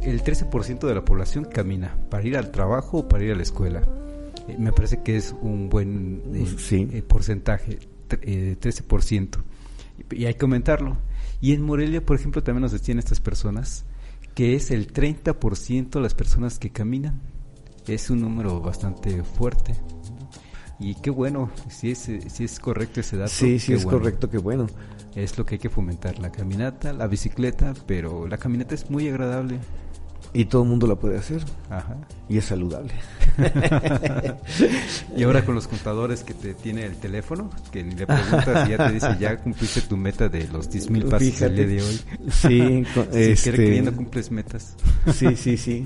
el 13% de la población camina para ir al trabajo o para ir a la escuela. Me parece que es un buen porcentaje, 13%, y hay que aumentarlo. Y en Morelia, por ejemplo, también nos decían estas personas que es el 30% las personas que caminan. Es un número bastante fuerte. Y qué bueno, si es correcto ese dato. Sí, es bueno. Correcto, qué bueno. Es lo que hay que fomentar, la caminata, la bicicleta, pero la caminata es muy agradable. Y todo el mundo la puede hacer. Ajá. Y es saludable. Y ahora con los contadores que te tiene el teléfono, que le preguntas y ya te dice: ya cumpliste tu meta de los 10,000 pasos. Fíjate, el día de hoy. Sí, queriendo cumples metas. Sí.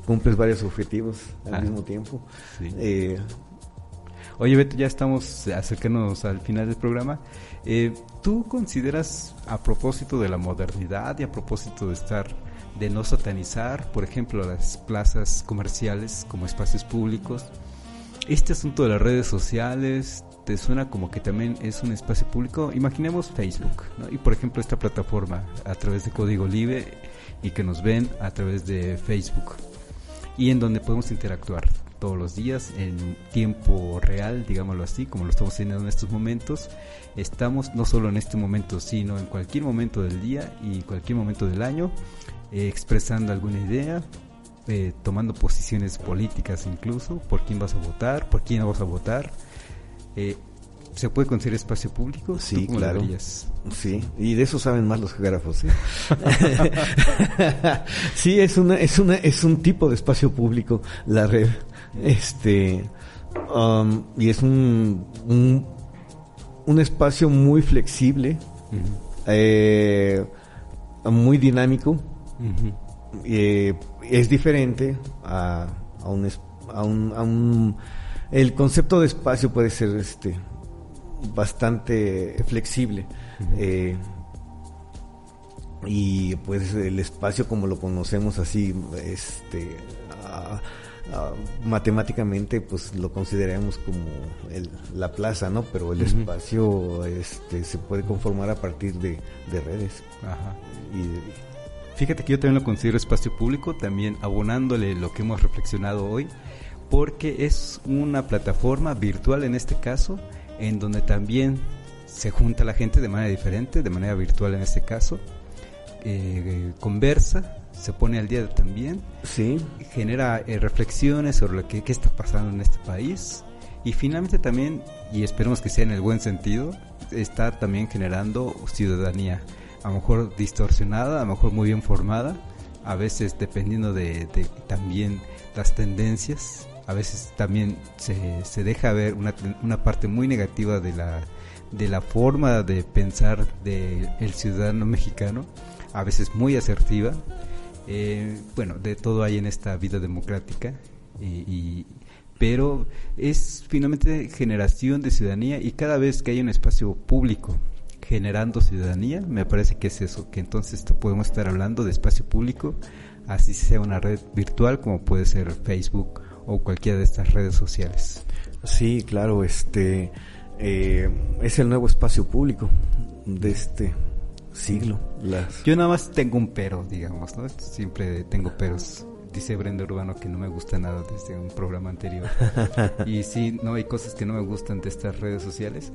Cumples varios objetivos al mismo tiempo. Sí. Oye, Beto, ya estamos acercándonos al final del programa. ¿Tú consideras, a propósito de la modernidad y a propósito de no satanizar, por ejemplo, las plazas comerciales como espacios públicos, este asunto de las redes sociales te suena como que también es un espacio público? Imaginemos Facebook, ¿no? Y por ejemplo esta plataforma a través de Código Libre, y que nos ven a través de Facebook, y en donde podemos interactuar todos los días en tiempo real, digámoslo así, como lo estamos haciendo en estos momentos. Estamos no solo en este momento, sino en cualquier momento del día y cualquier momento del año, expresando alguna idea, tomando posiciones políticas, incluso por quién vas a votar, por quién no vas a votar. ¿Se puede considerar espacio público? Sí, claro. Sí, y de eso saben más los geógrafos, ¿sí? Sí, es un tipo de espacio público, la red. Y es un espacio muy flexible, uh-huh. Muy dinámico. Uh-huh. Es diferente a un el concepto de espacio puede ser bastante flexible. Uh-huh. Y pues el espacio como lo conocemos así, matemáticamente pues lo consideramos como la plaza, ¿no? Pero el uh-huh. espacio se puede conformar a partir de redes. Ajá. Fíjate que yo también lo considero espacio público, también abonándole lo que hemos reflexionado hoy, porque es una plataforma virtual en este caso, en donde también se junta la gente de manera diferente, de manera virtual en este caso, conversa, se pone al día también, sí. Genera reflexiones sobre lo que está pasando en este país, y finalmente también, y esperemos que sea en el buen sentido, está también generando ciudadanía, a lo mejor distorsionada, a lo mejor muy bien formada, a veces dependiendo de también las tendencias, a veces también se deja ver una parte muy negativa de la forma de pensar del ciudadano mexicano, a veces muy asertiva. Bueno, de todo hay en esta vida democrática, pero es finalmente generación de ciudadanía, y cada vez que hay un espacio público generando ciudadanía, me parece que es eso, que entonces podemos estar hablando de espacio público, así sea una red virtual como puede ser Facebook o cualquiera de estas redes sociales. Sí, claro, es el nuevo espacio público de este siglo. Yo nada más tengo un pero, digamos, ¿no? Siempre tengo peros. Dice Brenda Urbano que no me gusta nada desde un programa anterior. Y sí, no hay cosas que no me gustan de estas redes sociales.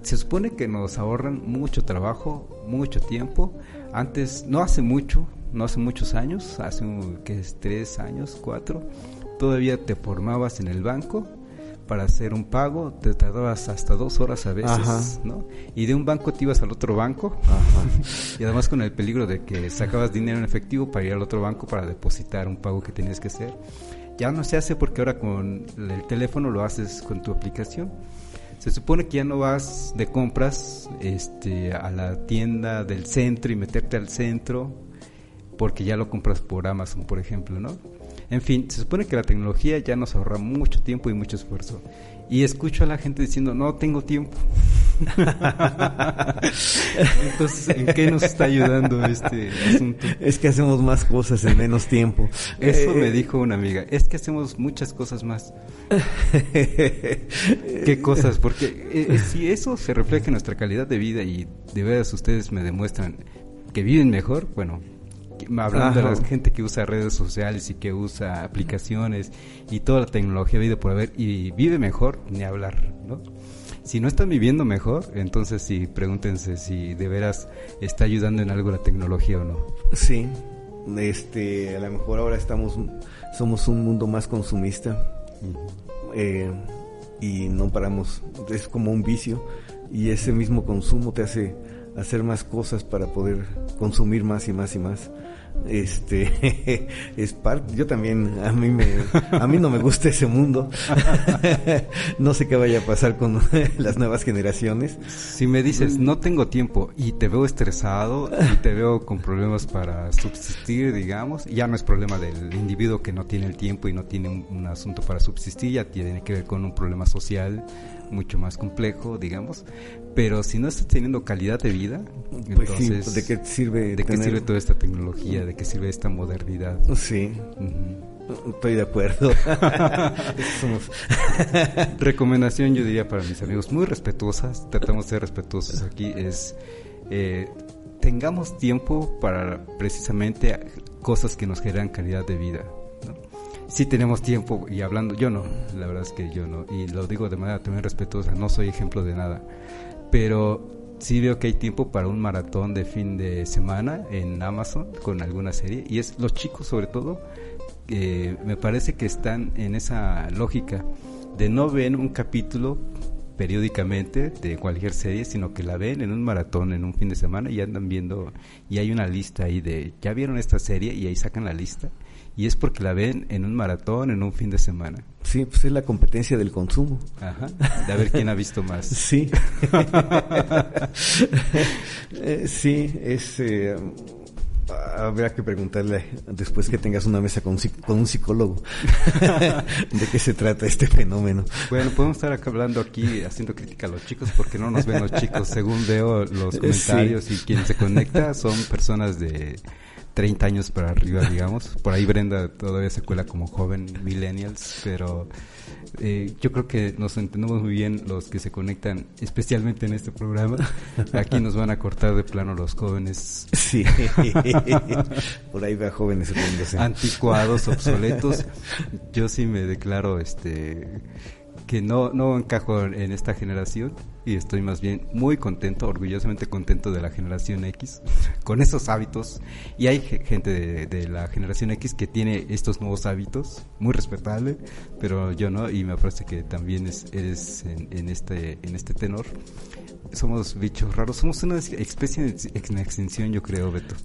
Se supone que nos ahorran mucho trabajo, mucho tiempo. Antes, no hace muchos años, hace que es 3 años, 4, todavía te formabas en el banco para hacer un pago, te tardabas hasta 2 horas a veces, ajá, ¿no? Y de un banco te ibas al otro banco, ajá, y además con el peligro de que sacabas dinero en efectivo para ir al otro banco para depositar un pago que tenías que hacer. Ya no se hace porque ahora con el teléfono lo haces con tu aplicación. Se supone que ya no vas de compras a la tienda del centro y meterte al centro, porque ya lo compras por Amazon, por ejemplo, ¿no? En fin, se supone que la tecnología ya nos ahorra mucho tiempo y mucho esfuerzo. Y escucho a la gente diciendo, no tengo tiempo. Entonces, ¿en qué nos está ayudando este asunto? Es que hacemos más cosas en menos tiempo. Eso me dijo una amiga, es que hacemos muchas cosas más. ¿Qué cosas? Porque si eso se refleja en nuestra calidad de vida y de veras ustedes me demuestran que viven mejor, bueno, hablando, ajá, de la gente que usa redes sociales y que usa aplicaciones y toda la tecnología vida por haber y vive mejor, ni hablar, ¿no? Si no están viviendo mejor, entonces sí, pregúntense si de veras está ayudando en algo la tecnología o no. Sí, a lo mejor ahora somos un mundo más consumista, y no paramos, es como un vicio, y ese mismo consumo te hace hacer más cosas para poder consumir más y más y más. Es parte, yo también, a mí no me gusta ese mundo. No sé qué vaya a pasar con las nuevas generaciones. Si me dices no tengo tiempo y te veo estresado y te veo con problemas para subsistir, digamos, ya no es problema del individuo que no tiene el tiempo y no tiene un asunto para subsistir, ya tiene que ver con un problema social mucho más complejo, digamos. Pero si no estás teniendo calidad de vida, pues entonces sí, ¿de qué sirve qué sirve toda esta tecnología? ¿De qué sirve esta modernidad? Sí, estoy de acuerdo. Recomendación, yo diría, para mis amigos, muy respetuosas, tratamos de ser respetuosos aquí, es tengamos tiempo para precisamente cosas que nos generan calidad de vida, ¿no? Sí tenemos tiempo, y hablando, yo no, la verdad es que yo no, y lo digo de manera también respetuosa, no soy ejemplo de nada, pero sí veo que hay tiempo para un maratón de fin de semana en Amazon con alguna serie, y es los chicos sobre todo, me parece que están en esa lógica de no ver un capítulo periódicamente de cualquier serie, sino que la ven en un maratón, en un fin de semana, y andan viendo, y hay una lista ahí de, ya vieron esta serie, y ahí sacan la lista, y es porque la ven en un maratón, en un fin de semana. Sí, pues es la competencia del consumo. Ajá, de a ver quién ha visto más. Sí. Sí, habrá que preguntarle después que tengas una mesa con un psicólogo de qué se trata este fenómeno. Bueno, podemos estar acá hablando aquí, haciendo crítica a los chicos, porque no nos ven los chicos. Según veo los comentarios, sí, y quien se conecta son personas de 30 años para arriba, digamos. Por ahí Brenda todavía se cuela como joven, millennials, pero yo creo que nos entendemos muy bien los que se conectan, especialmente en este programa. Aquí nos van a cortar de plano los jóvenes. Sí, por ahí va jóvenes riéndose. Anticuados, obsoletos. Yo sí me declaro que no encajo en esta generación, y estoy más bien muy contento, orgullosamente contento de la generación X, con esos hábitos, y hay gente de la generación X que tiene estos nuevos hábitos, muy respetable, pero yo no, y me parece que también eres en este tenor. Somos bichos raros, somos una especie en extinción, yo creo, Beto.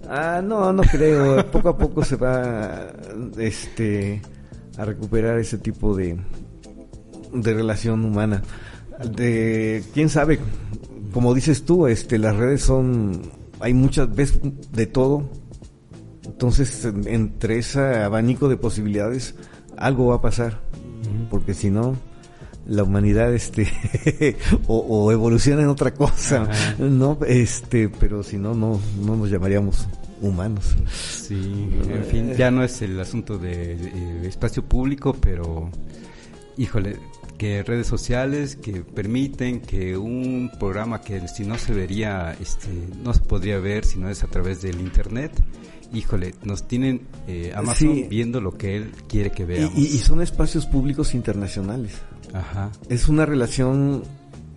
No creo, poco a poco se va a recuperar ese tipo de relación humana. Quién sabe, como dices tú, las redes hay muchas veces de todo, entonces entre ese abanico de posibilidades algo va a pasar, porque si no la humanidad o evoluciona en otra cosa. Ajá. No, pero si no nos llamaríamos humanos. Sí, en fin, ya no es el asunto de espacio público, pero híjole, que redes sociales que permiten que un programa que si no se vería, no se podría ver si no es a través del internet, híjole, nos tienen Amazon viendo lo que él quiere que veamos. Y son espacios públicos internacionales. Ajá. Es una relación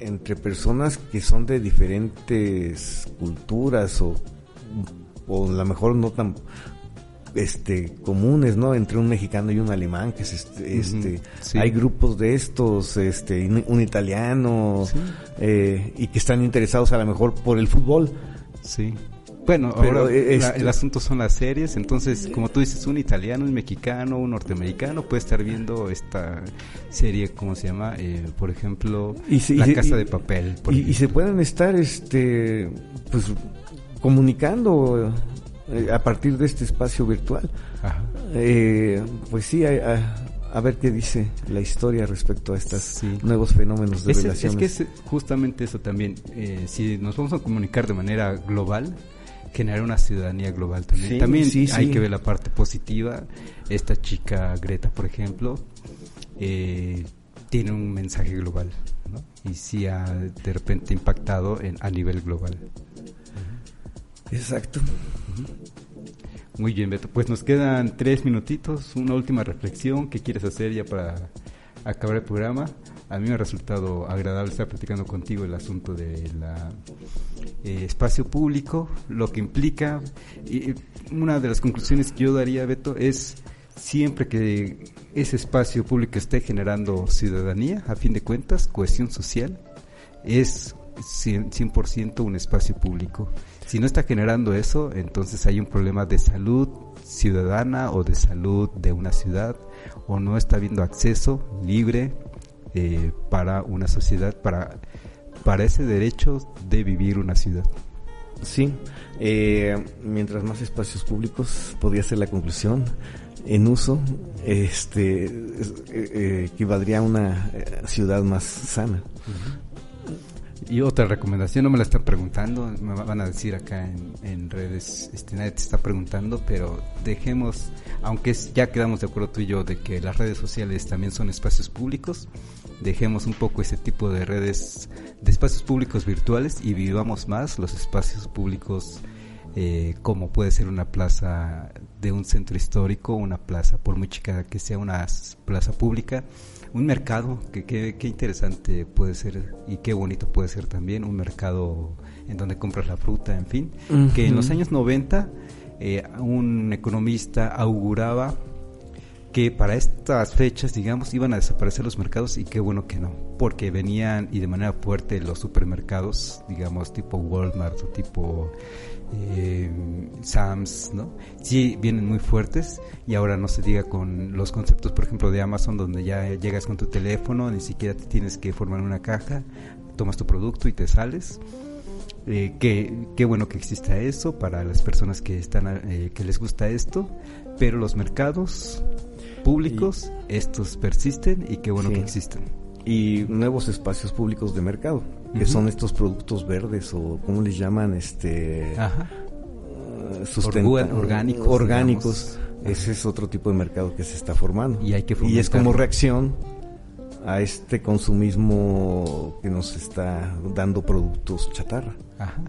entre personas que son de diferentes culturas o a lo mejor no tan comunes, ¿no? Entre un mexicano y un alemán, que es sí. Hay grupos de estos, un italiano, sí. Y que están interesados a lo mejor por el fútbol. Sí. Bueno, pero ahora el asunto son las series, entonces, como tú dices, un italiano, un mexicano, un norteamericano puede estar viendo esta serie, ¿cómo se llama? Por ejemplo, La Casa de Papel. Y se pueden estar, pues, comunicando a partir de este espacio virtual. Ajá. Pues sí, a ver qué dice la historia respecto a estos nuevos fenómenos de relaciones. Es que es justamente eso también, si nos vamos a comunicar de manera global, generar una ciudadanía global también. Sí, también sí, hay que ver la parte positiva. Esta chica Greta, por ejemplo, tiene un mensaje global, ¿no? Y sí ha de repente impactado a nivel global. Exacto. Muy bien, Beto. Pues nos quedan 3 minutitos. Una última reflexión. ¿Qué quieres hacer ya para acabar el programa? A mí me ha resultado agradable estar platicando contigo el asunto de la espacio público, lo que implica. Y una de las conclusiones que yo daría, Beto, es siempre que ese espacio público esté generando ciudadanía, a fin de cuentas, cohesión social, es 100% un espacio público. Si no está generando eso, entonces hay un problema de salud ciudadana o de salud de una ciudad, o no está habiendo acceso libre para una sociedad, para ese derecho de vivir una ciudad. Sí, mientras más espacios públicos, podría ser la conclusión, en uso, equivaldría a una ciudad más sana. Y otra recomendación, no me la están preguntando, me van a decir acá en redes, nadie te está preguntando, pero dejemos, aunque ya quedamos de acuerdo tú y yo de que las redes sociales también son espacios públicos, dejemos un poco ese tipo de redes, de espacios públicos virtuales, y vivamos más los espacios públicos, como puede ser una plaza de un centro histórico, una plaza, por muy chica que sea, una plaza pública, un mercado, que interesante puede ser y qué bonito puede ser también, un mercado en donde compras la fruta, en fin, que en los años 90 un economista auguraba que para estas fechas, digamos, iban a desaparecer los mercados, y qué bueno que no, porque venían y de manera fuerte los supermercados, digamos, tipo Walmart o tipo Sam's, ¿no? Sí, vienen muy fuertes, y ahora no se diga con los conceptos, por ejemplo, de Amazon, donde ya llegas con tu teléfono, ni siquiera te tienes que formar una caja, tomas tu producto y te sales. Qué bueno que exista eso para las personas que están que les gusta esto, pero los mercados públicos, estos persisten, y qué bueno que existen. Y nuevos espacios públicos de mercado, que son estos productos verdes, o ¿cómo les llaman? Orgánicos. Ese es otro tipo de mercado que se está formando. Y hay que fomentarlo. Y es como reacción a este consumismo que nos está dando productos chatarra. Ajá.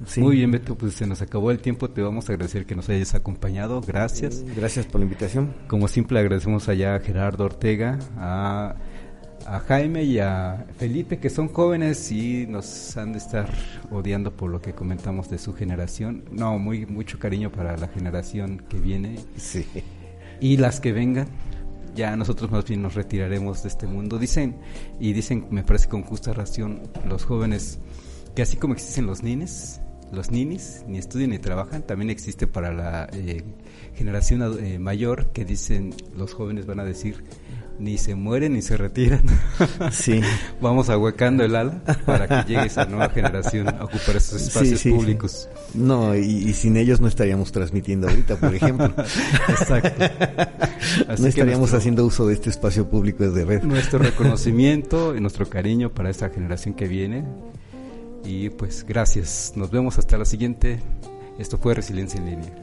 Sí. Muy bien, Beto, pues se nos acabó el tiempo. Te vamos a agradecer que nos hayas acompañado. Gracias. Gracias por la invitación. Como siempre, agradecemos allá a Gerardo Ortega, a Jaime y a Felipe, que son jóvenes y nos han de estar odiando por lo que comentamos de su generación. No, mucho cariño para la generación que viene. Sí. Y las que vengan. Ya nosotros más bien nos retiraremos de este mundo. Dicen, me parece con justa razón, los jóvenes, que así como existen los ninis, ni estudian ni trabajan, también existe para la generación mayor, que dicen, los jóvenes van a decir, ni se mueren ni se retiran. Sí. Vamos ahuecando el ala para que llegue esa nueva generación a ocupar esos espacios públicos. Sí. No, y sin ellos no estaríamos transmitiendo ahorita, por ejemplo. Exacto. Así no estaríamos haciendo uso de este espacio público de red. Nuestro reconocimiento y nuestro cariño para esta generación que viene. Y pues gracias. Nos vemos hasta la siguiente. Esto fue Resiliencia en Línea.